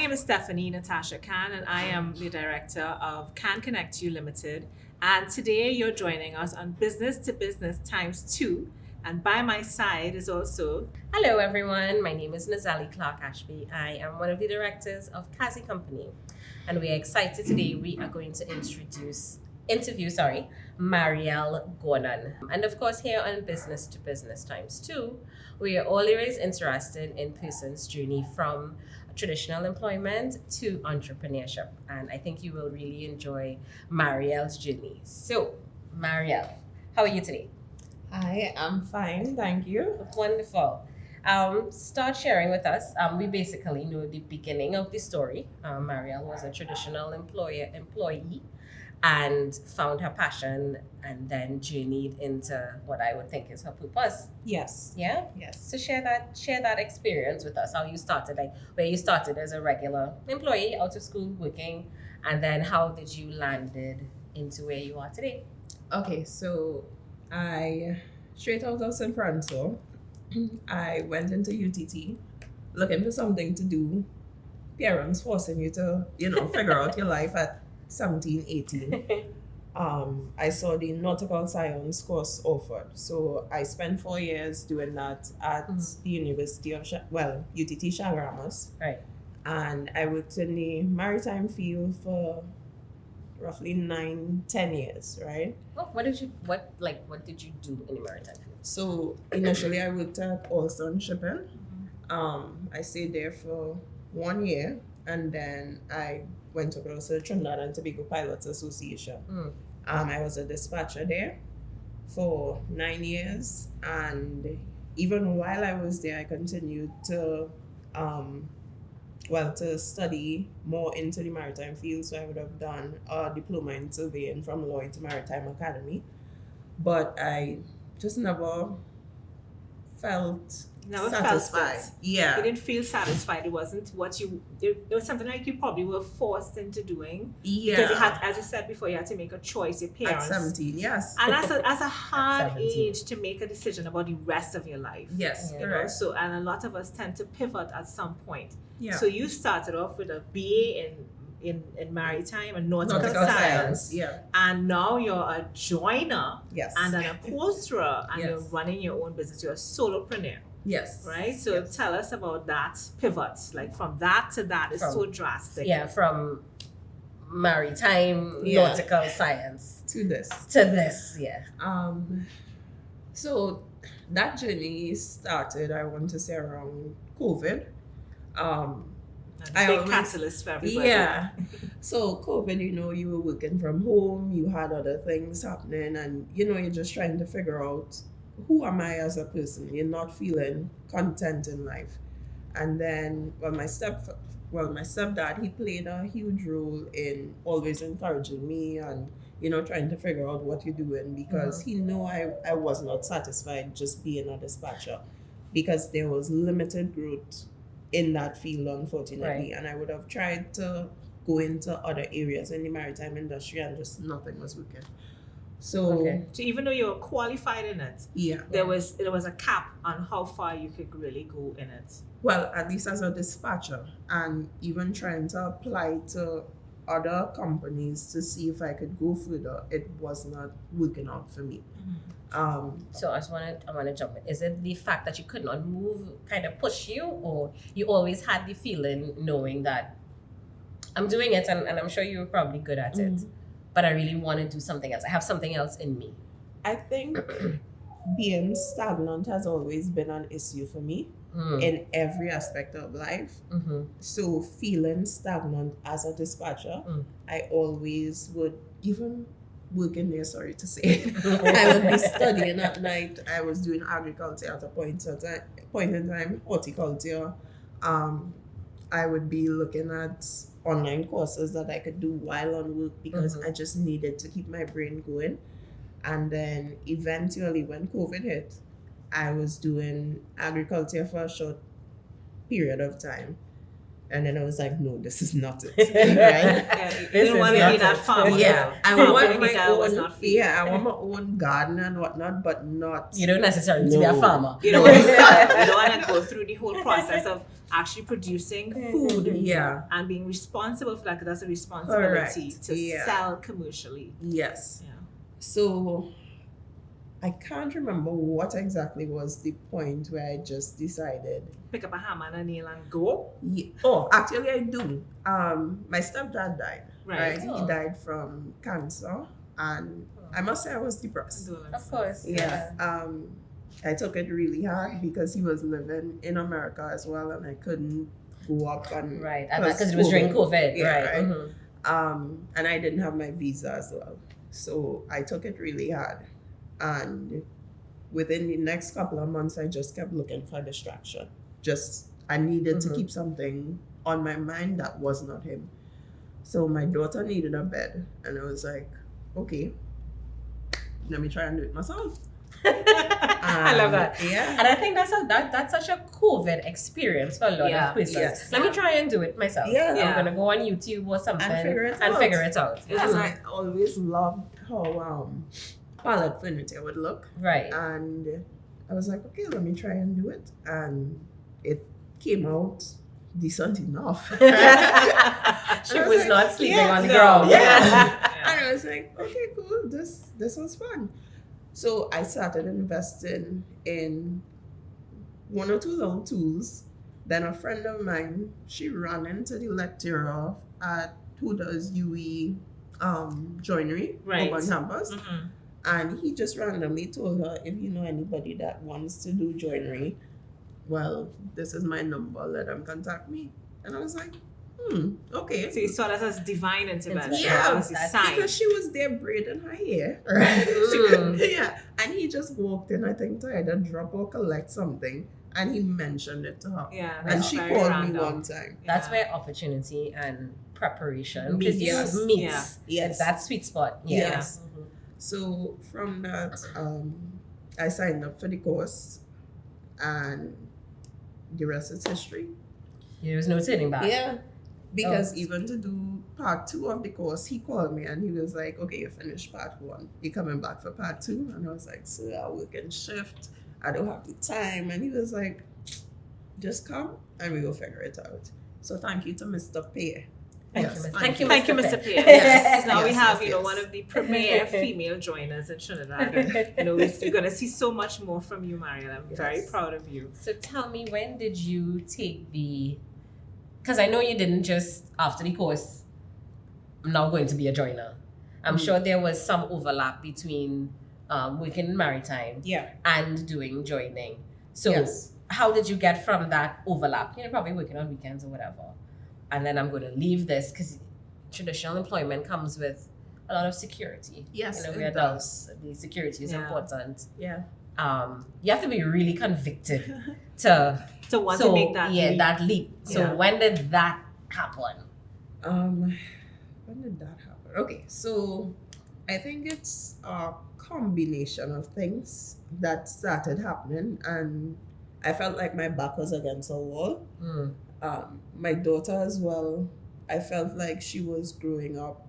name is Stephanie Natasha Khan, and I am the director of Can Connect You Limited. And today you're joining us on Business to Business Times 2. And by my side is also... Hello everyone, my name is Nezelle Clarke-Ashby. I am one of the directors of Kazi Company. And we are excited today. We are going to interview Marielle Gordon. And of course, here on Business to Business Times 2, we are always interested in person's journey from traditional employment to entrepreneurship. And I think you will really enjoy Marielle's journey. So, Marielle, how are you today? I am fine, thank you. Wonderful. Start sharing with us. We basically know the beginning of the story. Marielle was a traditional employee and found her passion and then journeyed into what I would think is her purpose. Yes. Yeah? Yes. So share that experience with us, how you started, like where you started as a regular employee out of school working, and then how did you landed into where you are today? Okay, so I straight out of San Francisco, I went into UTT looking for something to do. Parents forcing you to, figure out your life at 17, 18. I saw the Nautical Science course offered. So I spent 4 years doing that at the University of, UTT Chaguaramas. Right. And I worked in the maritime field for roughly 9-10 years, right? Oh, what did you do in the maritime field? So initially I worked at Allston Shipping. I stayed there for 1 year, and then I went across to Trinidad and Tobago Pilots Association. I was a dispatcher there for 9 years, and even while I was there, I continued to to study more into the maritime field. So I would have done a diploma in surveying from Lloyd's Maritime Academy, but I just never felt satisfied. Yeah. You didn't feel satisfied. It wasn't what it was something like you probably were forced into doing. Yeah. Because you had, as you said before, you had to make a choice, your parents. At 17, yes. And as a hard 17. age to make a decision about the rest of your life. Yes, You know? correct. So, and a lot of us tend to pivot at some point. Yeah. So you started off with a BA in maritime and nautical Nautical science. Yeah. And now you're a joiner Yes. and an upholsterer, and Yes. you're running your own business. You're a solopreneur. Yes. Right? So Yes. tell us about that pivot. Like from that to that is so drastic. Yeah, from maritime Yeah. nautical science To this. to this. Yeah. So that journey started, I want to say, around COVID. And I big always- catalyst for everybody. Yeah. So COVID, you were working from home, you had other things happening, and you're just trying to figure out, who am I as a person? You're not feeling content in life. And then, my stepdad, he played a huge role in always encouraging me and, trying to figure out what you're doing, because he knew I was not satisfied just being a dispatcher, because there was limited growth in that field, unfortunately. Right. And I would have tried to go into other areas in the maritime industry, and just nothing was working. So, So even though you were qualified in it, yeah. there was a cap on how far you could really go in it. Well, at least as a dispatcher, and even trying to apply to other companies to see if I could go further, it was not working out for me. So I want to jump in. Is it the fact that you could not move kind of push you, or you always had the feeling knowing that I'm doing it and I'm sure you were probably good at it, but I really want to do something else. I have something else in me. I think being stagnant has always been an issue for me in every aspect of life. So feeling stagnant as a dispatcher, I always would, even working there, sorry to say, I would be studying at night. I was doing agriculture at a point in time, horticulture. I would be looking at online courses that I could do while on work, because I just needed to keep my brain going. And then eventually when COVID hit, I was doing agriculture for a short period of time. And then I was like, no, this is not it. Right? Yeah, you don't want to be that farmer. Yeah, I Farmer want my that was own. not for you. Yeah, I want my own garden and whatnot, but not. You don't necessarily to be a No. farmer. You don't want to go through the whole process of actually producing food Yeah. and being responsible for that, because that's a responsibility Correct. to Yeah. sell commercially. Yes. Yeah. So I can't remember what exactly was the point where I just decided. Pick up a hammer and a nail and go. Oh, actually, I do. My stepdad died. Right. Right? Oh. He died from cancer, and I must say I was depressed. Of course. Yeah. I took it really hard because he was living in America as well, and I couldn't go up and Right. Because it was during COVID. Yeah, right. right. And I didn't have my visa as well, so I took it really hard. And within the next couple of months, I just kept looking for distraction. I needed to keep something on my mind that was not him. So my daughter needed a bed, and I was like, okay, let me try and do it myself. I love that. Yeah. And I think that's such a COVID experience for a lot Yeah. of persons. Yes. Let me try and do it myself. Yeah. I'm gonna go on YouTube or something And figure it out. Yeah. Because I always loved how palette furniture would look. Right. And I was like, okay, let me try and do it. And it came out decent enough. She I was like, not sleeping yeah, on the no, ground. Yeah. And I was like, okay, cool. This was fun. So I started investing in one or two little tools. Then a friend of mine, she ran into the lecturer who does UE joinery Right. over on campus. Mhm. And he just randomly told her, if you know anybody that wants to do joinery, well, this is my number, let them contact me. And I was like, okay. So you saw that as divine intervention. Yeah, That was a sign. because she was there braiding her hair. Right? Yeah. And he just walked in, I think, to either drop or collect something. And he mentioned it to her. Yeah. And that's she very called random. me one time. That's Yeah. where opportunity and preparation Meets. meets. Yeah. Yes. It's that sweet spot. Yeah. Yes. So from that, I signed up for the course, and the rest is history. There was no turning back. Yeah. Because Oh. even to do part 2 of the course, he called me and he was like, okay, you finished part 1. You coming back for part 2? And I was like, sir, I work in shift. I don't have the time. And he was like, just come and we will figure it out. So thank you to Mr. Pay. Thank Yes, you, Thank you, Mr. Mr. Pay. Pierre. Yes, Now we yes, have, yes, one yes. of the premier female joiners in Trinidad. And, we're going to see so much more from you, Marielle. I'm very Yes. proud of you. So tell me, when did you take because I know you didn't just, after the course, I'm now going to be a joiner. I'm sure there was some overlap between working in Maritime Yeah. and doing joining. So Yes. how did you get from that overlap? Probably working on weekends or whatever. And then I'm going to leave this because traditional employment comes with a lot of security. Yes, We it adults, the security is Yeah. important. Yeah. You have to be really convicted to To want to make that leap. that leap. So Yeah. when did that happen? When did that happen? Okay, so I think it's a combination of things that started happening, and I felt like my back was against a wall. My daughter as well, I felt like she was growing up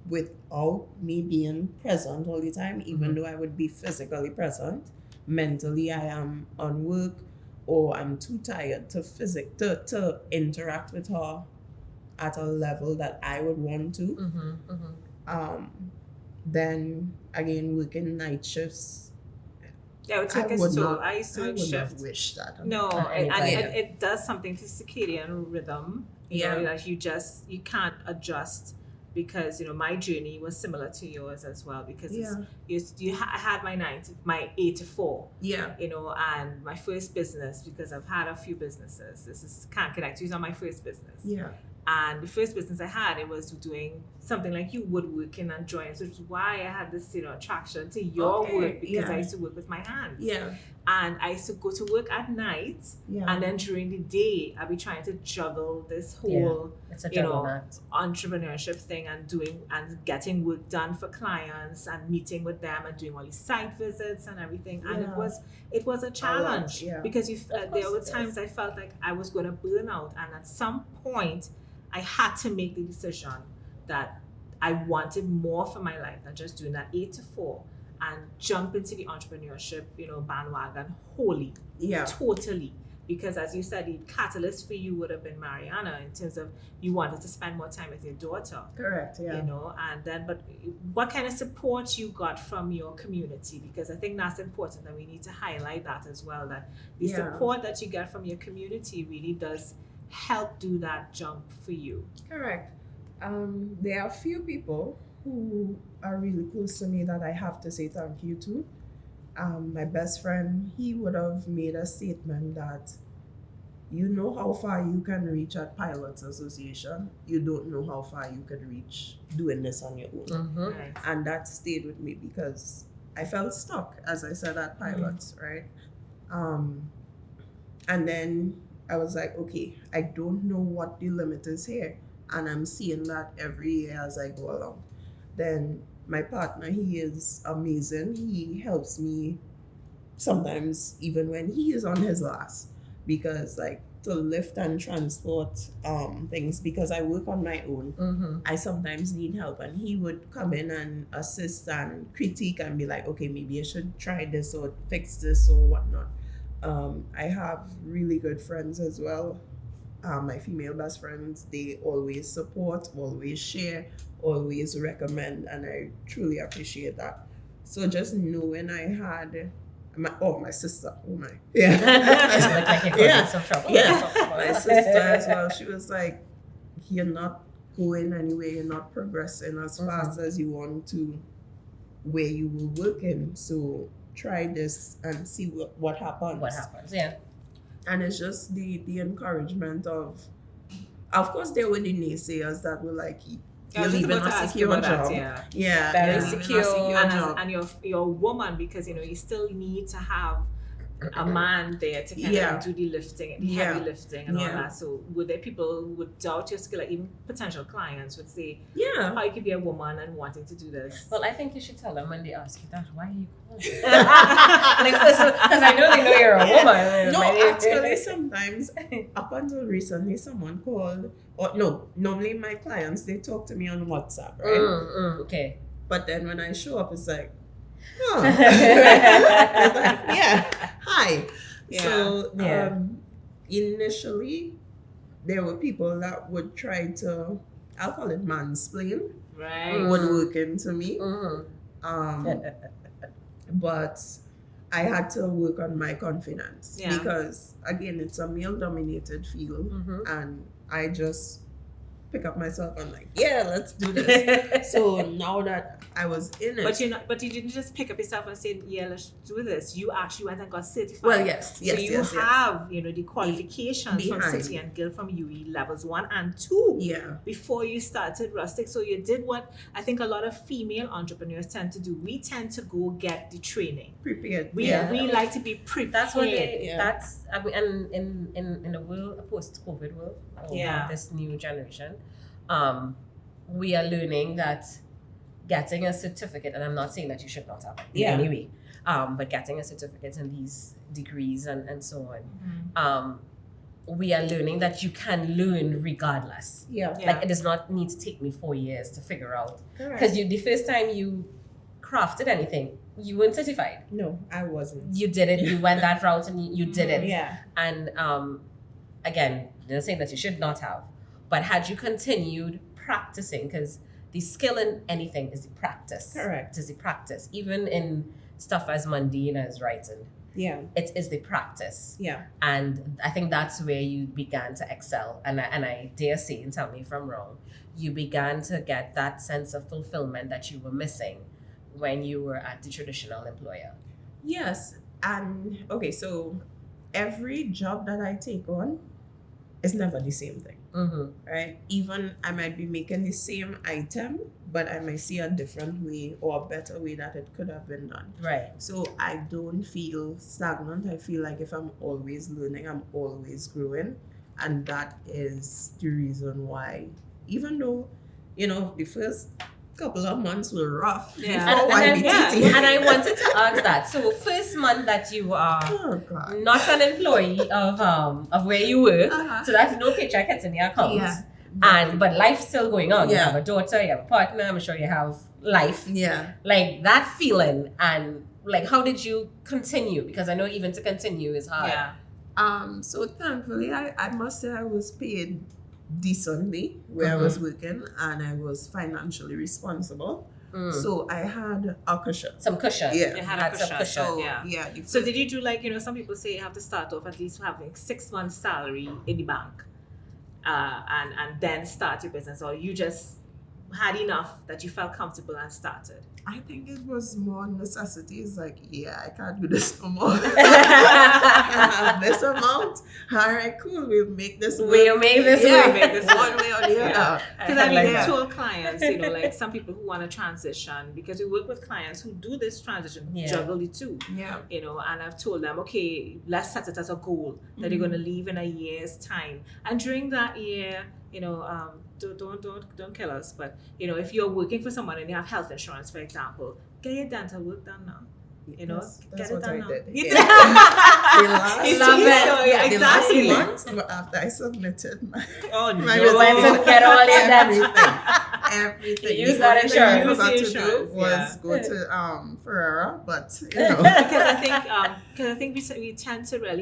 without me being present all the time, even though I would be physically present. Mentally, I am on work, or I'm too tired to interact with her at a level that I would want to. Then again, working night shifts. Yeah, it took I its would toll. not- I used to I work would shift. not wish that. No, Anybody. and it does something to circadian rhythm. Yeah. Like you can't adjust, because my journey was similar to yours as well, because I had my 8 to 4, Yeah. and my first business, because I've had a few businesses. This is Can't Connect You is not my first business. Yeah. And the first business I had, it was doing something like you woodworking and joining, which is why I had this attraction to your Okay, work, because yeah. I used to work with my hands. Yeah. And I used to go to work at night, Yeah. and then during the day I'd be trying to juggle this whole It's a you know, juggernaut. entrepreneurship thing, and getting work done for clients, and meeting with them, and doing all these site visits and everything. And Yeah. it was a challenge, yeah. because there were it times I felt like I was going to burn out, and at some point I had to make the decision that I wanted more for my life than just doing that 8 to 4, and jump into the entrepreneurship bandwagon wholly, Yeah. totally. because as you said, the catalyst for you would have been Mariana in terms of you wanted to spend more time with your daughter. Correct. Yeah. You know, and then, but what kind of support you got from your community? Because I think that's important, and we need to highlight that as well, that the support that you get from your community really does help do that jump for you. Correct. There are a few people who are really close to me that I have to say thank you to. My best friend, he would have made a statement that you know how far you can reach at Pilots Association, you don't know how far you could reach doing this on your own. Mm-hmm. Right. And that stayed with me because I felt stuck, as I said, at Pilots, right? And then I was like, okay, I don't know what the limit is here. And I'm seeing that every year as I go along. Then my partner, he is amazing. He helps me sometimes even when he is on his last, because like to lift and transport things, because I work on my own, I sometimes need help, and he would come in and assist and critique and be like, okay, maybe I should try this or fix this or whatnot. I have really good friends as well. My female best friends, they always support, always share, always recommend, and I truly appreciate that. So just knowing I had my sister, Some trouble. My sister as well, she was like, you're not going anywhere, you're not progressing as fast as you want to where you were working, so try this and see what happens. And it's just the encouragement of course there were the naysayers that were like, you're leaving a secure job. Very secure. And you're a woman, because you still need to have a man there to kind of do the lifting, the heavy lifting and all that. So would there people who would doubt your skill, like even potential clients would say, how you could be a woman and wanting to do this? Well, I think you should tell them when they ask you that, why are you calling? Because I know they know you're a woman. No, actually sometimes, up until recently, someone called, or no, normally my clients, they talk to me on WhatsApp, right? Okay. But then when I show up, it's like, it's like, hi. So initially, there were people that would try to, I'll call it mansplain, when working to me. But I had to work on my confidence because, again, it's a male-dominated field, and I just pick up myself and like, let's do this. So now that I was in it, but you didn't just pick up yourself and say, let's do this. You actually went and got certified. Well, yes, so you have the qualifications from City and Guild from UE levels 1 and 2 before you started Rustik. So you did what I think a lot of female entrepreneurs tend to do. We tend to go get the training prepared. We like to be prepared. That's what that's and in the world, a post-COVID world, this new generation, we are learning that getting a certificate, and I'm not saying that you should not have it in any way, but getting a certificate in these degrees and so on, we are learning that you can learn regardless. Like it does not need to take me 4 years to figure out. Because the first time you crafted anything, you weren't certified. No, I wasn't. You did it. You went that route and you did it. And again, they're saying that you should not have. But had you continued practicing, because the skill in anything is the practice. Correct. It is the practice. Even in stuff as mundane as writing. It is the practice. And I think that's where you began to excel. And I dare say, and tell me if I'm wrong, you began to get that sense of fulfillment that you were missing when you were at the traditional employer. Yes. And okay, so every job that I take on is never the same thing. Right? Even I might be making the same item, but I might see a different way or a better way that it could have been done. Right. So I don't feel stagnant. I feel like if I'm always learning, I'm always growing. And that is the reason why, even though, the first couple of months were rough. And I wanted to ask that. So first month that you are not an employee of where you were, so that's no paycheck hits in your account. But life's still going on. You have a daughter, you have a partner, I'm sure you have life. Like that feeling, and like how did you continue? Because I know even to continue is hard. So thankfully, I must say I was paid decently where I was working, and I was financially responsible. So I had a cushion. Some cushion. You had a cushion. So, yeah. So did you do like, some people say you have to start off at least having 6 months salary in the bank, and then start your business, or you just had enough that you felt comfortable and started? I think it was more necessities. Like, I can't do this no more. I have this amount. All right, cool. We'll make this work. We'll make this work. Make this one way or the other. Because I mean, told clients, like some people who want to transition, because we work with clients who do this transition, juggle the two. Yeah. And I've told them, okay, let's set it as a goal that you're going to leave in a year's time. And during that year, don't kill us, but if you're working for someone and you have health insurance, for example, get your dental work done now. That's get it done what now. I did. The last month after I submitted my resignation, get all your everything. You use that insurance. What I forgot to do was go to Ferrara, but because I think we tend to really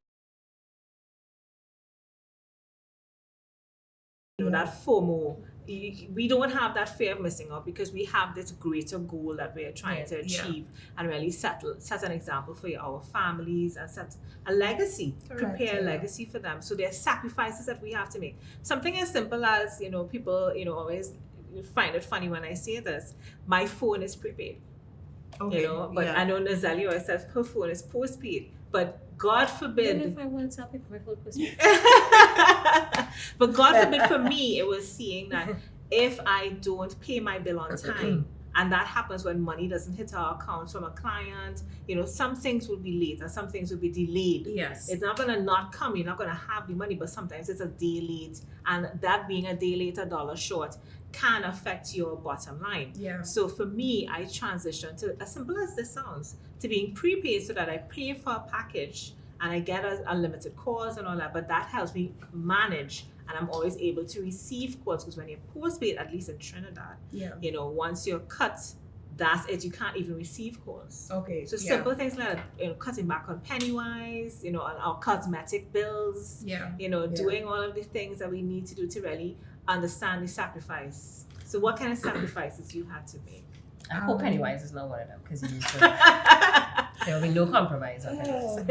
that FOMO. We don't have that fear of missing out because we have this greater goal that we are trying to achieve and really set an example for our families and set a legacy, prepare a legacy for them. So there are sacrifices that we have to make. Something as simple as, people, always find it funny when I say this. My phone is prepaid. Okay. But I know Nezelle always says her phone is postpaid. But God forbid. Even if I want to tell people my phone postpaid. But God forbid for me, it was seeing that if I don't pay my bill on time, and that happens when money doesn't hit our accounts from a client, some things will be late and some things will be delayed. Yes. It's not going to not come. You're not going to have the money, but sometimes it's a day late. And that being a day late, $1 short, can affect your bottom line. Yeah. So for me, I transitioned to, as simple as this sounds, to being prepaid so that I pay for a package and I get unlimited calls and all that, but that helps me manage, and I'm always able to receive calls, because when you're postpaid, at least in Trinidad, once you're cut, that's it. You can't even receive calls. Okay. So simple things like cutting back on pennywise, on our cosmetic bills. Doing all of the things that we need to do to really understand the sacrifice. So what kind of sacrifices you had to make? I hope Pennywise is not one of them, because there will be no compromise on Pennywise.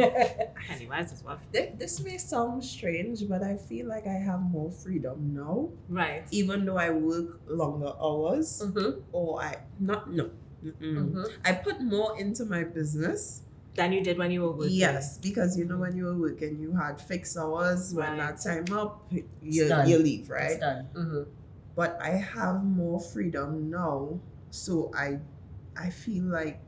Pennywise is what? This may sound strange, but I feel like I have more freedom now. Right. Even though I work longer hours, or I put more into my business than you did when you were working. Yes, because when you were working, you had fixed hours. When that time up, you leave, right? It's done. But I have more freedom now. So I feel like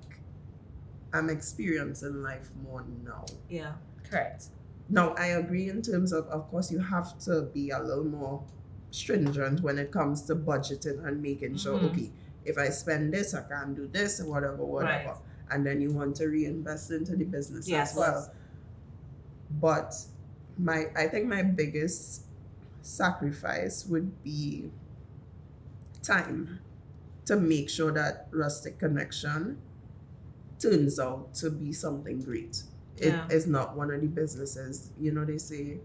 I'm experiencing life more now. Yeah, correct. Now, I agree in terms of course, you have to be a little more stringent when it comes to budgeting and making sure, okay, if I spend this, I can do this and whatever. Right. And then you want to reinvest into the business as well. But I think my biggest sacrifice would be time, to make sure that Rustik Connection turns out to be something great. It is not one of the businesses, they say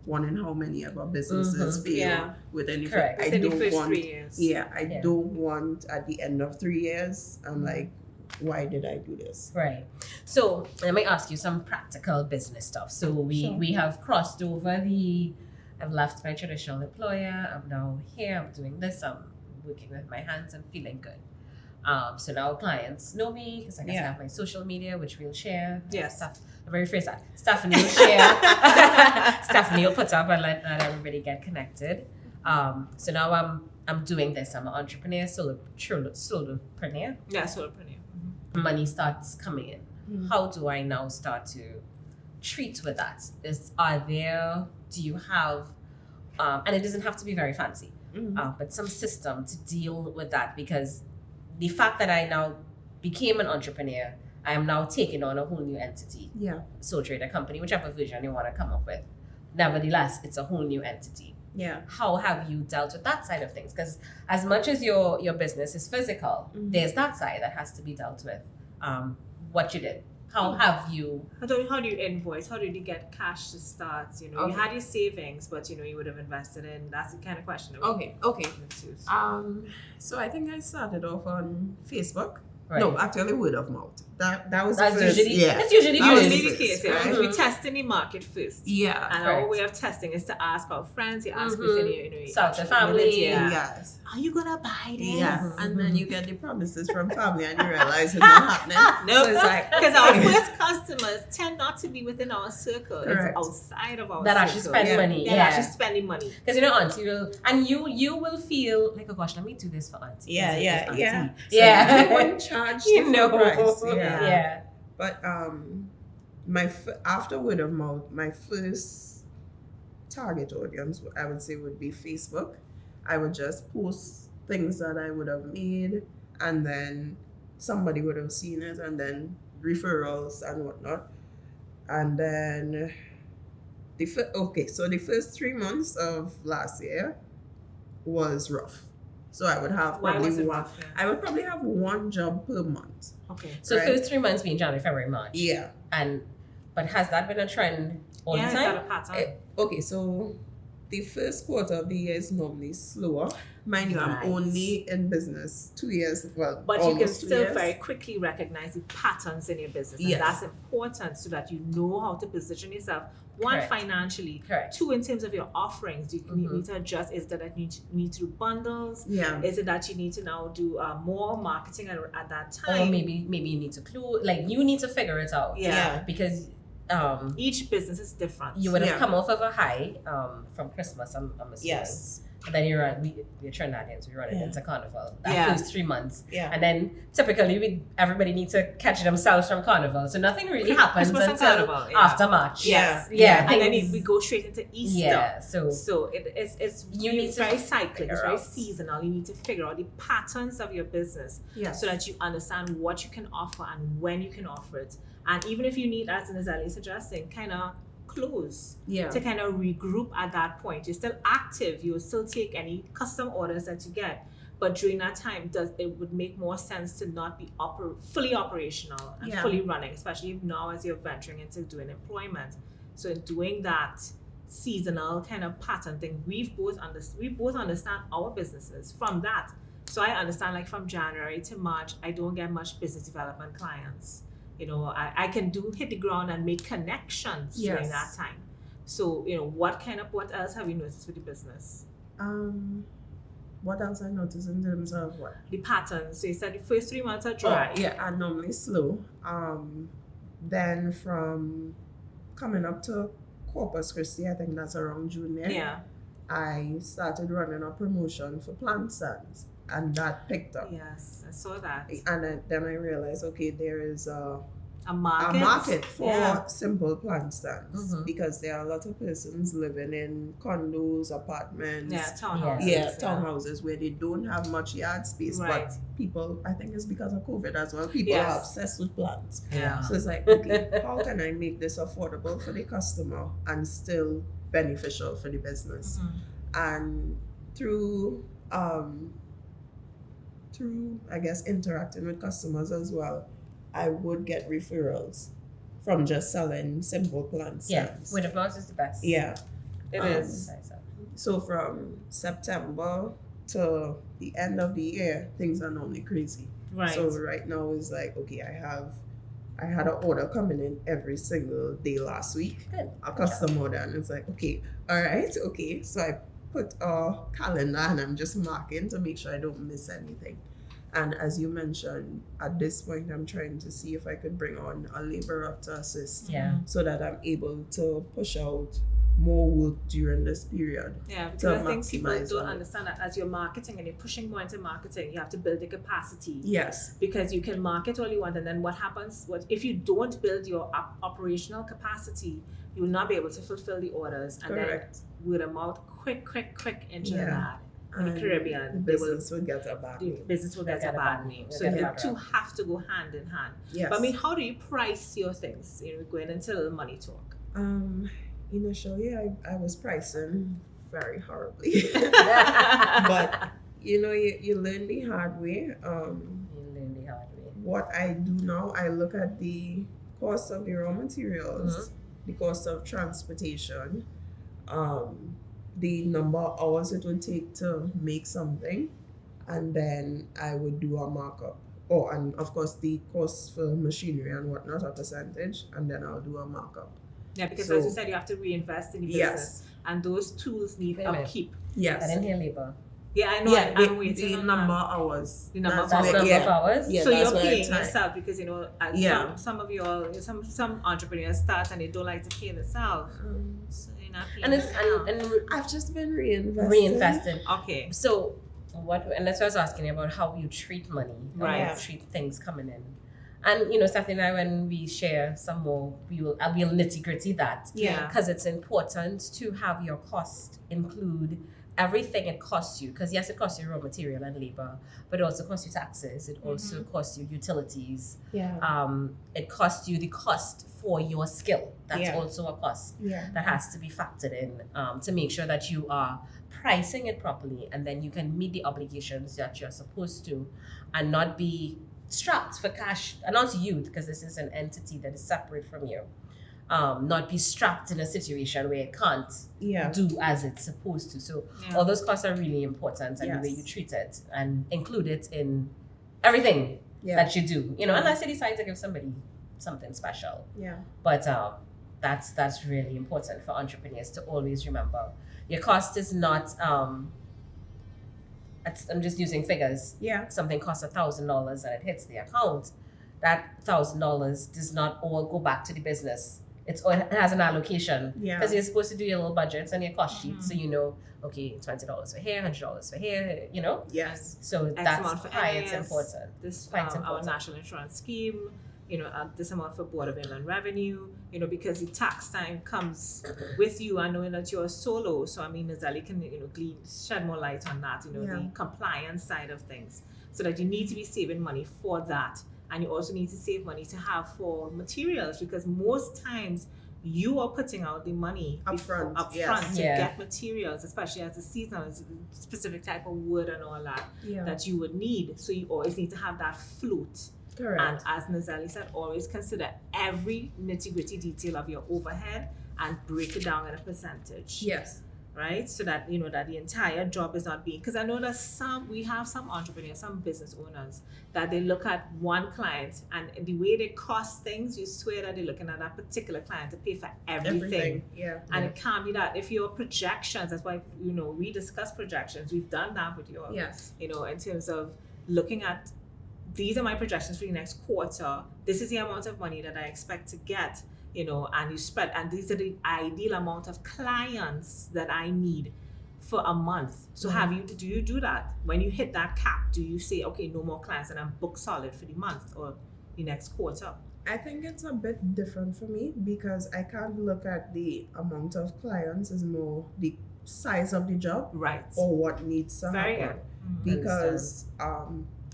one in how many of our businesses fail within the first 3 years. I don't want at the end of 3 years, I'm like, why did I do this? Right. So let me ask you some practical business stuff. So we have crossed over I've left my traditional employer, I'm now here, I'm doing this, I'm working with my hands and feeling good. So now clients know me because I guess I have my social media, which we'll share. Stuff. I'm very rephrase that. Stephanie will share. Stephanie will put up and let everybody get connected. So now I'm doing this. I'm an entrepreneur, solopreneur. Yeah, solopreneur. Money starts coming in. How do I now start to treat with that? Do you have, and it doesn't have to be very fancy, but some system to deal with that? Because the fact that I now became an entrepreneur, I am now taking on a whole new entity. Yeah. Sole trader company, whichever vision you want to come up with. Nevertheless, it's a whole new entity. Yeah. How have you dealt with that side of things? Because as much as your business is physical, there's that side that has to be dealt with. What you did. How have you? How do you invoice? How did you get cash to start? You know, you had your savings, but you know you would have invested in. That's the kind of question. Okay. So I think I started off on Facebook. Right. No, actually word of mouth. That's first. That's usually the case. Yeah. Right? We're testing the market first. Yeah. And our way of testing is to ask our friends. You ask within your Start a family. Yes. Are you gonna buy this? Yes. And then you get the promises from family and you realize it's not happening. No, So it's like, because our first customers tend not to be within our circle. Correct. It's outside of our that circle. actually spend money. They're actually spending money. Because you know, auntie will, and you will feel like, oh gosh, let me do this for auntie. Yeah. Yeah. So one charge You know. price. Yeah. But after word of mouth, my first target audience, I would say, would be Facebook. I would just post things that I would have made, and then somebody would have seen it, and then referrals and whatnot. And then so the first 3 months of last year was rough. So I would have I would probably have one job per month. Okay. So first 3 months being January, February, March. Yeah. But has that been a trend all the time? Is that a pattern? Okay, so the first quarter of the year is normally slower. Mind you, I'm only in business 2 years. Well, but you can 2 still years. very quickly recognize the patterns in your business. And Yes. that's important so that you know how to position yourself. One, Correct. financially. Correct. Two, in terms of your offerings. You need to adjust. Is that you need to do bundles? Yeah. Is it that you need to now do more marketing at that time? Or maybe you need to you need to figure it out. Yeah. Because each business is different. you would have come off of a high from Christmas, I'm assuming. Yes. And then we're Trinidadians, we run it into Carnival. That first 3 months. Yeah. And then typically everybody needs to catch themselves from Carnival. So nothing really happens Christmas and until Carnival, after March. Yes. Yeah. And then we go straight into Easter. Yeah. So it's very cyclic, it's very seasonal. You need to figure out the patterns of your business so that you understand what you can offer and when you can offer it. And even if you need, as Nezelle is suggesting, kind of close to kind of regroup at that point. You're still active. You will still take any custom orders that you get. But during that time, it would make more sense to not be fully operational and fully running, especially now as you're venturing into doing employment. So in doing that seasonal kind of pattern thing, we both understand our businesses from that. So I understand, like, from January to March, I don't get much business development clients. You know, I can hit the ground and make connections during that time. So, you know, what else have you noticed with the business? What else I noticed in terms of what? The patterns. So you said the first 3 months are dry. I'm normally slow. Then from coming up to Corpus Christi, I think that's around June there. Yeah. I started running a promotion for plant stands, and that picked up. Yes, I saw that. And then I realized, okay, there is a market for simple plant stands because there are a lot of persons living in condos, apartments, townhouses where they don't have much yard space. Right. But people, I think it's because of COVID as well, people are obsessed with plants. Yeah. So it's like, okay, how can I make this affordable for the customer and still beneficial for the business? And through I guess interacting with customers as well, I would get referrals from just selling simple plant stands. Word of mouth is the best. Yeah, it is. So from September to the end of the year, things are normally crazy. Right. So right now is like, okay, I had an order coming in every single day last week. Good. A custom order, and it's like, okay, all right, okay. So I put a calendar and I'm just marking to make sure I don't miss anything. And as you mentioned, at this point, I'm trying to see if I could bring on a laborer to assist so that I'm able to push out more work during this period. Yeah, because I think people don't understand that as you're marketing and you're pushing more into marketing, you have to build the capacity. Yes. Because you can market all you want, and then what happens, if you don't build your operational capacity, you will not be able to fulfill the orders. And Correct. Then word of mouth, quick into that. In the Caribbean, the business will get a bad name. Business will get a bad name. So the two have to go hand in hand. Yes. But I mean, how do you price your things? You know, going into a little money talk. Initially, I was pricing very horribly. But, you know, you learn the hard way. What I do now, I look at the cost of the raw materials, the cost of transportation, the number of hours it would take to make something, and then I would do a markup. Oh, and of course the cost for machinery and whatnot, a percentage, and then I'll do a markup. Yeah, because as you said, you have to reinvest in the business, and those tools need upkeep. Yes. I didn't hear labor. Yeah, I know. Yeah, I'm waiting the on number of hours. The number of hours. Yeah, so you're paying yourself because some some entrepreneurs start and they don't like to pay themselves. So you're not paying and I've just been reinvesting. Okay. So and that's what I was asking you about, how you treat money, how you treat things coming in. And Stephanie and I, when we share some more, we'll nitty gritty that. Yeah. Because it's important to have your cost include everything it costs you. Because yes, it costs you raw material and labor, but it also costs you taxes. It also costs you utilities. Yeah. It costs you the cost for your skill. That's also a cost that has to be factored in to make sure that you are pricing it properly, and then you can meet the obligations that you're supposed to, and not be strapped for cash, and not you, because this is an entity that is separate from you. Not be strapped in a situation where it can't do as it's supposed to. So all those costs are really important, and the way you treat it and include it in everything that you do. Unless you decide to give somebody something special. Yeah. But that's really important for entrepreneurs to always remember. Your cost is not. I'm just using figures. Yeah. Something costs $1,000 and it hits the account. That $1,000 does not all go back to the business. It has an allocation. Yeah. Because you're supposed to do your little budgets and your cost sheets, so okay, $20 for here, $100 for here, Yes. So that's why it's important. This our national insurance scheme, this amount for Board of Inland Revenue, because the tax time comes with you, and knowing that you're solo. So Nezelle can shed more light on that, the compliance side of things, so that you need to be saving money for that, and you also need to save money to have for materials, because most times you are putting out the money up front to get materials, especially as a seasonal, specific type of wood and all that that you would need. So you always need to have that float. Correct. And as Nezelle said, always consider every nitty-gritty detail of your overhead and break it down in a percentage. Yes. Right? So that that the entire job is not being, because I know that we have some entrepreneurs, some business owners, that they look at one client, and the way they cost things, you swear that they're looking at that particular client to pay for everything. Yeah. And it can't be that. If your projections, that's why we discuss projections. We've done that with your in terms of looking at, these are my projections for the next quarter. This is the amount of money that I expect to get, and you spread, and these are the ideal amount of clients that I need for a month. So do you do that? When you hit that cap, do you say, okay, no more clients, and I'm booked solid for the month or the next quarter? I think it's a bit different for me, because I can't look at the amount of clients as more the size of the job, right, or what needs to Very happen. good. Because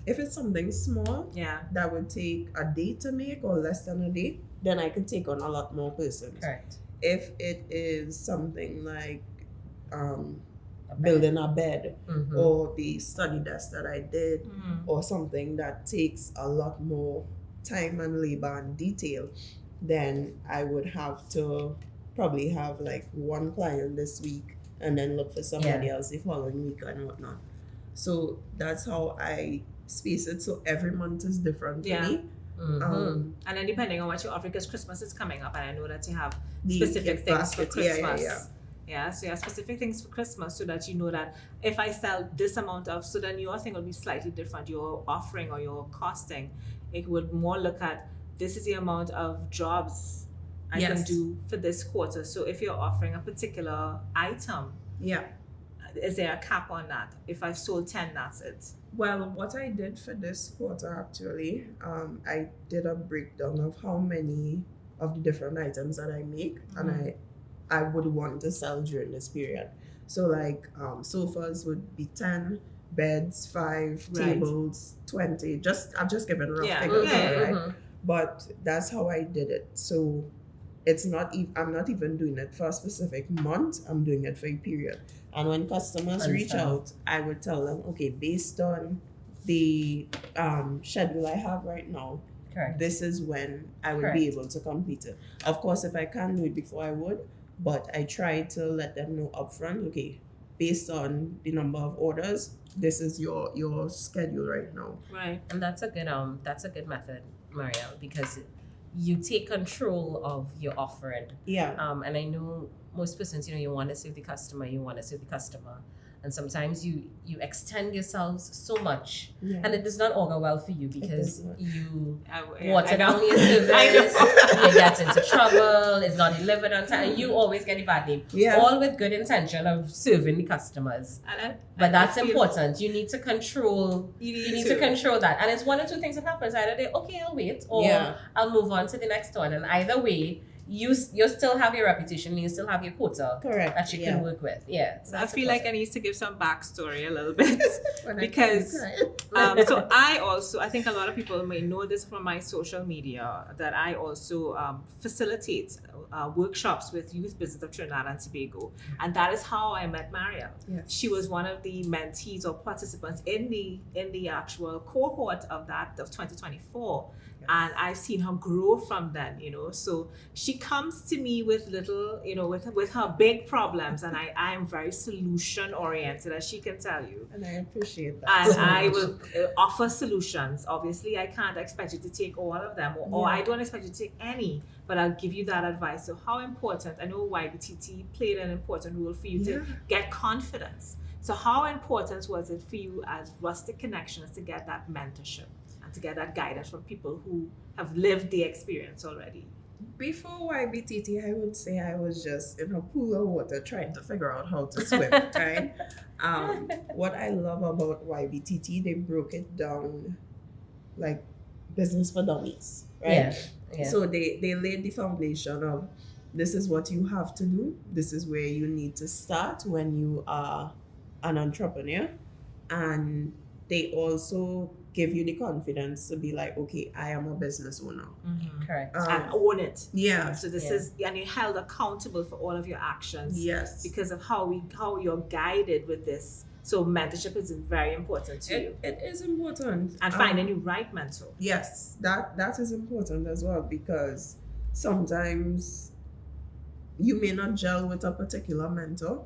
if it's something small that would take a day to make or less than a day, then I could take on a lot more persons. Correct. If it is something like building a bed, or the study desk that I did, or something that takes a lot more time and labor and detail, then I would have to probably have like one client this week and then look for somebody else the following week and whatnot. So that's how I space it. So every month is different for me. And then depending on what you offer, because Christmas is coming up, and I know that you have specific things for Christmas. So you have specific things for Christmas, so that you know that if I sell this amount of, so then your thing will be slightly different. Your offering or your costing, it would more look at, this is the amount of jobs I can do for this quarter. So if you're offering a particular item, is there a cap on that? If I've sold 10, that's it. Well, what I did for this quarter, actually, I did a breakdown of how many of the different items that I make, and I would want to sell during this period. So like sofas would be 10, beds 5, tables 20. I'm just giving rough figures, right? But that's how I did it. So it's not I'm not even doing it for a specific month. I'm doing it for a period. And when customers reach out, I would tell them, okay, based on the schedule I have right now, Correct. this is when I would be able to complete it. Of course, if I can do it before, I would, but I try to let them know upfront, okay, based on the number of orders, this is your schedule right now. Right. And that's a good method, Marielle, because you take control of your offering. Yeah. And I know most persons, you want to serve the customer, and sometimes you extend yourselves so much, and it does not augur well for you because you water down your service, you get into trouble, it's not delivered on time, and you always get a bad name. All with good intention of serving the customers. But that's important. You need to control. You need to control that, and it's one or two things that happens. Either they, okay, I'll wait, or I'll move on to the next one, and either way, you still have your reputation, you still have your quota that you can work with. So I feel like I need to give some backstory a little bit because so I think a lot of people may know this from my social media that I also facilitate workshops with Youth Business of Trinidad and Tobago, and that is how I met Marielle. She was one of the mentees or participants in the actual cohort of 2024. And I've seen her grow from then, So she comes to me with little, with her big problems, and I am very solution oriented, as she can tell you. And I appreciate that. And I will offer solutions. Obviously, I can't expect you to take all of them, or I don't expect you to take any, but I'll give you that advice. So how important, I know YBTT played an important role for you to get confidence. So how important was it for you as Rustik Connection to get that mentorship? To get that guidance from people who have lived the experience already? Before YBTT, I would say I was just in a pool of water trying to figure out how to swim, right? What I love about YBTT, they broke it down like business for dummies, right? So they laid the foundation of this is what you have to do. This is where you need to start when you are an entrepreneur. And they also give you the confidence to be like, okay, I am a business owner. Correct. And own it. is, So and you're held accountable for all of your actions. Yes. Because of how you're guided with this. So mentorship is very important to you. It is important. And finding the right mentor. Yes, that is important as well, because sometimes you may not gel with a particular mentor.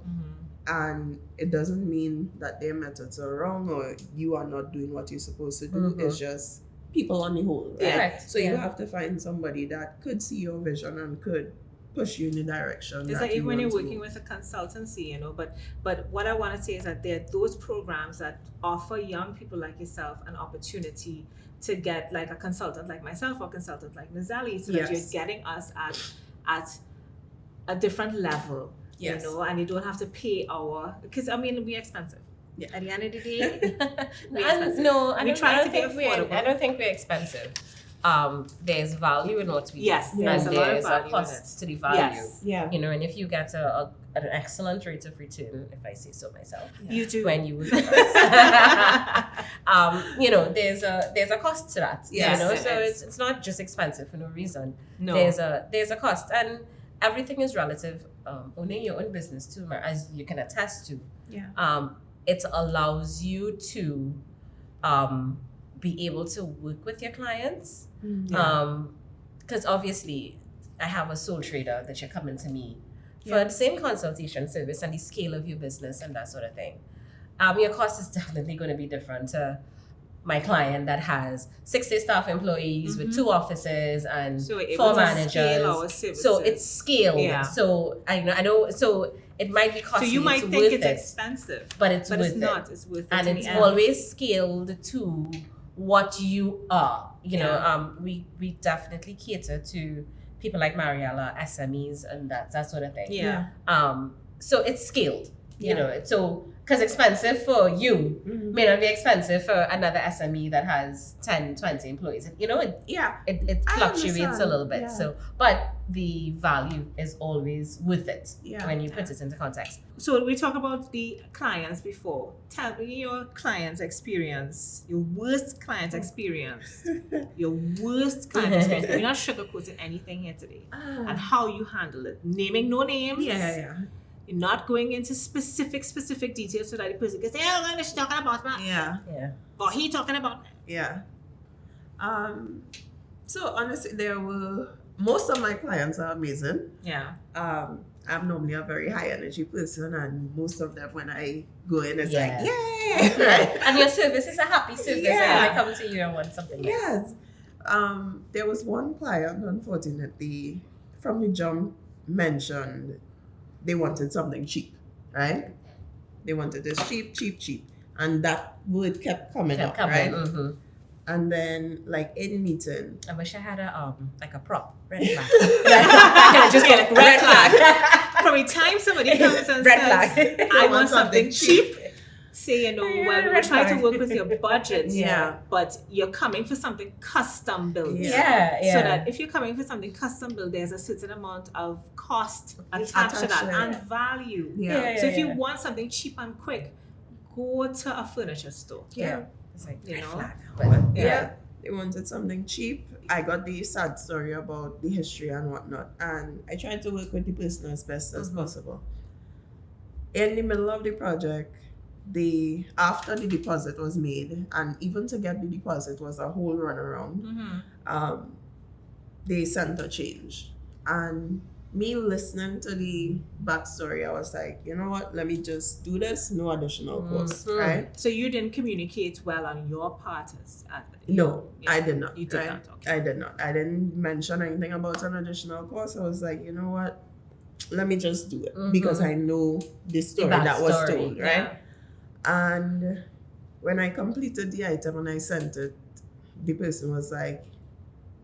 And it doesn't mean that their methods are wrong or you are not doing what you're supposed to do. It's just people on the whole, right? So you have to find somebody that could see your vision and could push you in the direction. It's like even when you're working with a consultancy, but what I want to say is that there are those programs that offer young people like yourself an opportunity to get like a consultant like myself or a consultant like Nezelle, so that you're getting us at a different level. And you don't have to pay because we're expensive. At the end of the day, I don't think we're expensive. There's value in what we do. Yes, there's a cost to the value. Yes. And if you get an excellent rate of return, if I say so myself, you do when you would, there's a cost to that. So it's not just expensive for no reason. No, there's a cost, and everything is relative. Owning your own business too, as you can attest to. It allows you to be able to work with your clients. Because obviously I have a sole trader that you're coming to me for the same consultation service and the scale of your business and that sort of thing. Your cost is definitely going to be different to my client that has 60 staff employees with 2 offices and 4 managers. So it's scaled. So I know. So it might be costly. So you might think it's expensive, but it's worth not. It's worth it, and it's always scaled to what you are. We definitely cater to people like Marielle, SMEs, and that sort of thing. So it's scaled. So because expensive for you may not be expensive for another SME that has 10, 20 employees. It fluctuates a little bit. So, but the value is always with it when you put it into context. So we talk about the clients before. Tell me your client's experience, your worst client experience, your worst client experience. We're not sugarcoating anything here today, and how you handle it. Naming no names. You're not going into specific details so that the person can say, "Oh, she's talking about that." Or he talking about that. So honestly, most of my clients are amazing. Yeah. I'm normally a very high energy person, and most of them, when I go in, it's like, yay! Right? And your service is a happy service, and they come to you and want something nice. Yes. There was one client, unfortunately, from the jump, mentioned they wanted something cheap, right? They wanted this cheap, and that word kept coming up, right? Mm-hmm. And then, like in meeting, I wish I had a prop. Red flag. I just get a red flag. From the time somebody comes and red says, flag. I want something cheap, say, well, we'll try to work with your budget. Yeah. But you're coming for something custom built. Yeah. So that if you're coming for something custom built, there's a certain amount of cost attached to that and value. So if you want something cheap and quick, go to a furniture store. Yeah. It's like, you know? flag. But they wanted something cheap. I got the sad story about the history and whatnot, and I tried to work with the person as best as possible. In the middle of the project, after the deposit was made, and even to get the deposit was a whole runaround, they sent a change. And me listening to the backstory, I was like, you know what, let me just do this, no additional cost, right? So you didn't communicate well on your part? No, I did not. You did not, okay. I did not. I didn't mention anything about an additional cost. I was like, you know what, let me just do it, because I know the story that was told, right? And when I completed the item and I sent it, the person was like,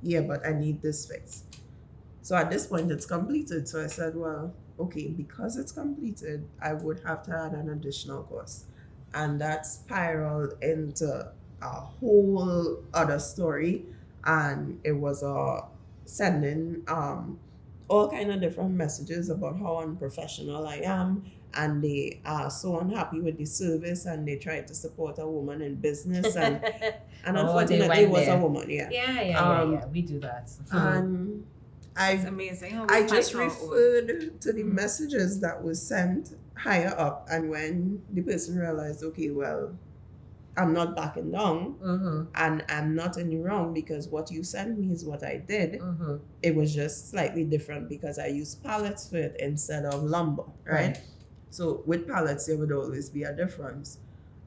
yeah, but I need this fixed. So at this point, it's completed. So I said, well, okay, because it's completed, I would have to add an additional cost. And that spiraled into a whole other story. And it was sending all kind of different messages about how unprofessional I am. And they are so unhappy with the service, and they tried to support a woman in business. And unfortunately, it was a woman, Yeah, we do that. And it's amazing. I just referred to the messages that was sent higher up, and when the person realized, okay, well, I'm not backing down, and I'm not in the wrong, because what you sent me is what I did. It was just slightly different because I used pallets for it instead of lumber, right? So with pallets, there would always be a difference.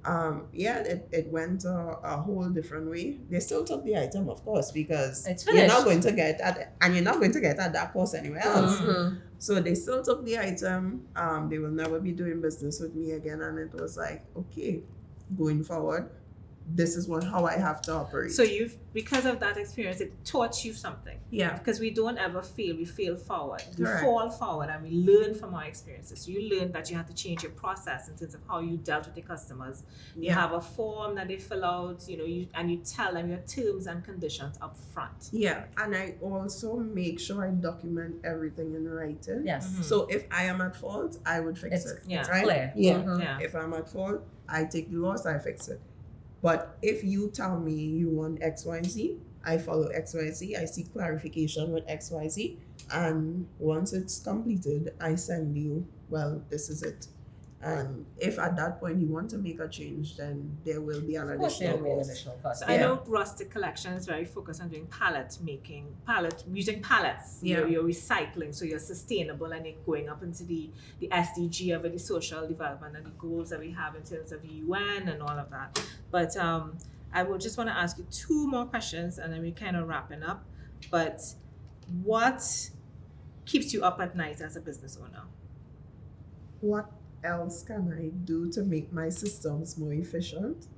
It went a whole different way. They still took the item, of course, because you're not going to get at, and you're not going to get at that cost anywhere else. So they still took the item. They will never be doing business with me again. And it was like, okay, going forward, this is how I have to operate. So because of that experience, it taught you something. Yeah. Because we don't ever fail, we fail forward. We Correct. fall forward and we learn from our experiences. So you learn that you have to change your process in terms of how you dealt with the customers. You have a form that they fill out, and you tell them your terms and conditions up front. Yeah, and I also make sure I document everything in writing. Yes. So if I am at fault, I would fix it. It's right? clear. Yeah. If I'm at fault, I take the loss, I fix it. But if you tell me you want XYZ, I follow XYZ, I seek clarification with XYZ, and once it's completed, I send you, well, this is it. And if at that point you want to make a change, then there will be an additional cost. So I know Rustik Collection is very focused on doing using pallets. Yeah. You're recycling, so you're sustainable, and you're going up into the SDG of it, the social development and the goals that we have in terms of UN and all of that. But I would just want to ask you two more questions, and then we're kind of wrapping up. But what keeps you up at night as a business owner? What else can I do to make my systems more efficient?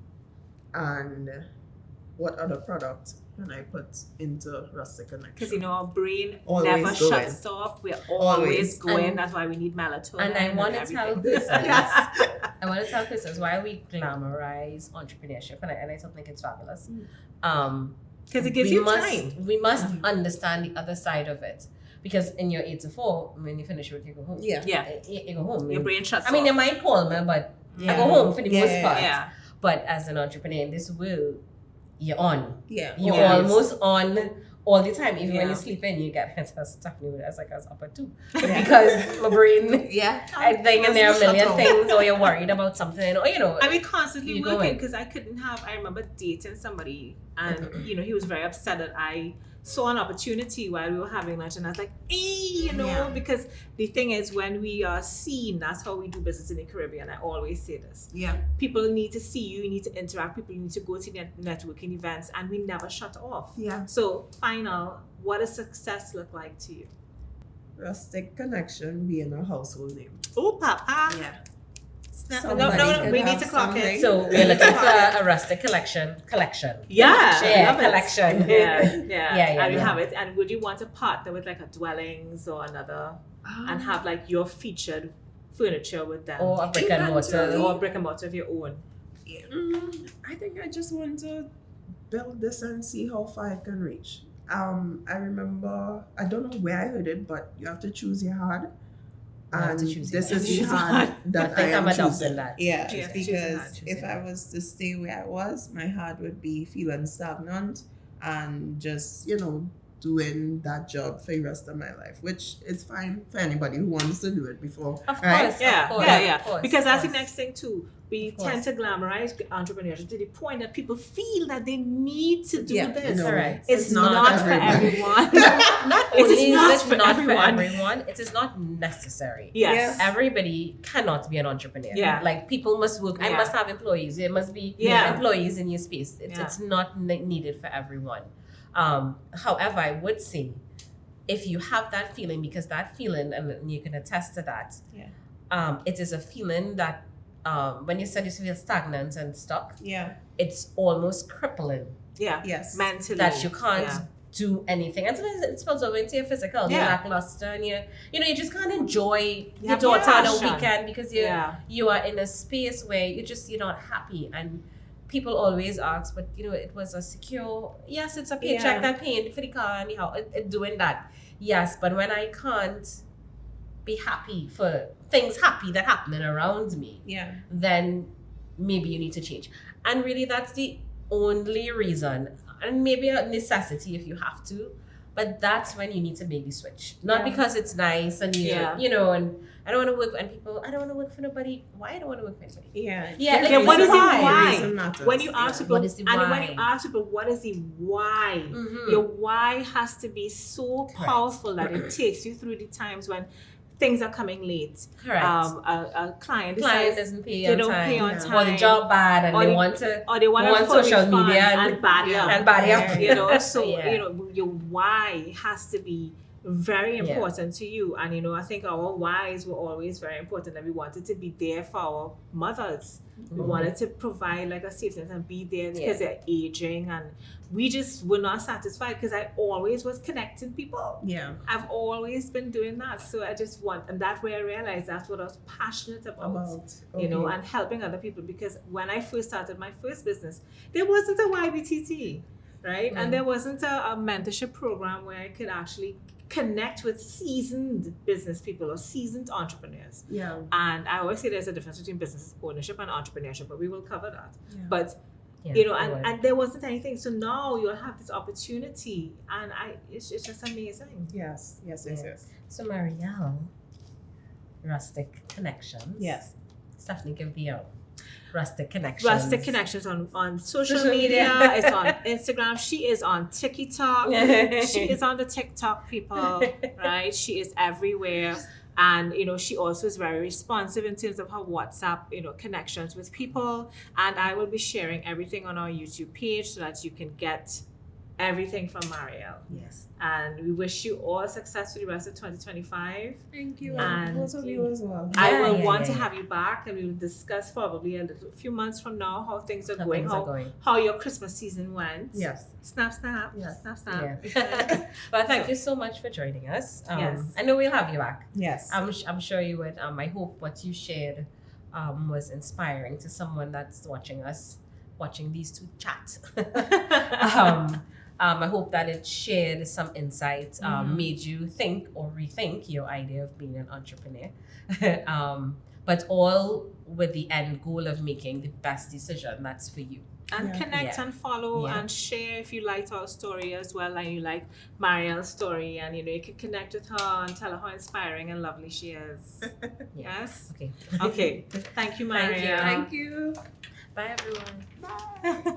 And what other products can I put into Rustik Connection? Because our brain always never shuts off. We're always going. And that's why we need melatonin. And I want to tell persons why we glamorize entrepreneurship, and I still think it's fabulous. Because it gives you time. We must understand the other side of it. Because in your 8 to 4, when you finish work, you go home. You go home. Your brain shuts off. You might call me, but I go home for the most part. Yeah. But as an entrepreneur in this world, you're on. Yeah. You're almost on all the time. Even when you sleep in, you get Stephanie with us like I was up at 2. Because my brain, I think and there are a million things, or you're worried about something, or I mean, constantly working, because I remember dating somebody, and he was very upset that I saw an opportunity while we were having lunch, and I was like, hey, because the thing is, when we are seen, that's how we do business in the Caribbean. I always say this. Yeah. People need to see you need to interact, people need to go to networking events, and we never shut off. Yeah. So, final, what does success look like to you? Rustik Connection being a household name. Oh, Papa. Yeah. No, we need to clock it. So we're looking for a rustic collection. Yeah, collection. Yeah. And you have it. And would you want to partner with like a dwellings or another, and have like your featured furniture with them, or a brick and mortar of your own? Yeah. I think I just want to build this and see how far it can reach. I remember, I don't know where I heard it, but you have to choose your heart. And this is the heart that I am choosing. That. Yeah, because if I was to stay where I was, my heart would be feeling stagnant and just, doing that job for the rest of my life, which is fine for anybody who wants to do it before. Of right? course, yeah, of course, yeah. Of course, because that's the next thing too. We tend to glamorize entrepreneurship to the point that people feel that they need to do this. Correct. It's not for everyone. Not only is it not for everyone, it is not necessary. Yes. Everybody cannot be an entrepreneur. Yeah. Like people must work. I must have employees. There must be employees in your space. It's not needed for everyone. However, I would say if you have that feeling, because that feeling, and you can attest to that, it is a feeling that when you said you feel stagnant and stuck, it's almost crippling. Yes. Mentally. That you can't do anything. And sometimes it spills over into your physical. You're lackluster, and you just can't enjoy your daughter on a weekend because you are in a space where you're not happy. And people always ask, but it was a secure, yes, it's a paycheck that paying for the car and doing that. Yes, but when I can't be happy for things that happening around me, then maybe you need to change. And really that's the only reason, and maybe a necessity if you have to, but that's when you need to make the switch. Not because it's nice and and I don't want to work, and people, I don't want to work for nobody. Why I don't want to work for anybody? What is the why? When you ask people, what is the why? When you ask people, what is the why? Your why has to be so powerful that it takes you through the times when things are coming late. Correct. A client doesn't pay on time. Or the job bad, and they want social media and body up. So your why has to be very important to you. And I think our whys were always very important, and we wanted to be there for our mothers. We wanted to provide like a safety net and be there because they're aging, and we just were not satisfied because I always was connecting people. I've always been doing that, so I just want, and that's where I realized that's what I was passionate about. And helping other people, because when I first started my first business, there wasn't a YBTT, right? And there wasn't a mentorship program where I could actually connect with seasoned business people or seasoned entrepreneurs. And I always say there's a difference between business ownership and entrepreneurship, but we will cover that. But and there wasn't anything. So now you'll have this opportunity, and it's just amazing. Yes. So Marielle, Rustik Connection. Yes. Stephanie, give the Rustik Connection. Rustik Connections on social media. It's on Instagram. She is on TikTok. She is on the TikTok, people, right? She is everywhere. And, she also is very responsive in terms of her WhatsApp, connections with people. And I will be sharing everything on our YouTube page so that you can get everything from Marielle. Yes. And we wish you all success for the rest of 2025. Thank you. And both of you as well. I will want to have you back, and we will discuss probably a few months from now how things are going, how your Christmas season went. Yes. Snap. Yes. Snap. Yeah. Well, thank you so much for joining us. I know we'll have you back. Yes. I'm sure you would. I hope what you shared was inspiring to someone that's watching these two chat. I hope that it shared some insights, made you think or rethink your idea of being an entrepreneur. But all with the end goal of making the best decision that's for you. And connect and follow and share if you liked our story as well, and you like Marielle's story, and you can connect with her and tell her how inspiring and lovely she is. Yes? Okay. Thank you, Marielle. Thank you. Bye, everyone. Bye.